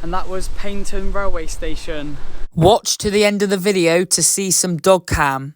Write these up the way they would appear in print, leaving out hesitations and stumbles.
And that was Paignton Railway Station. Watch to the end of the video to see some dog cam.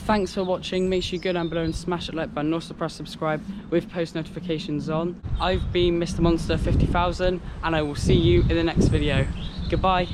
Thanks for watching. Make sure you go down below and smash that like button, also press subscribe with post notifications on. I've been Mr. Monster 50,000 and I will see you in the next video. Goodbye.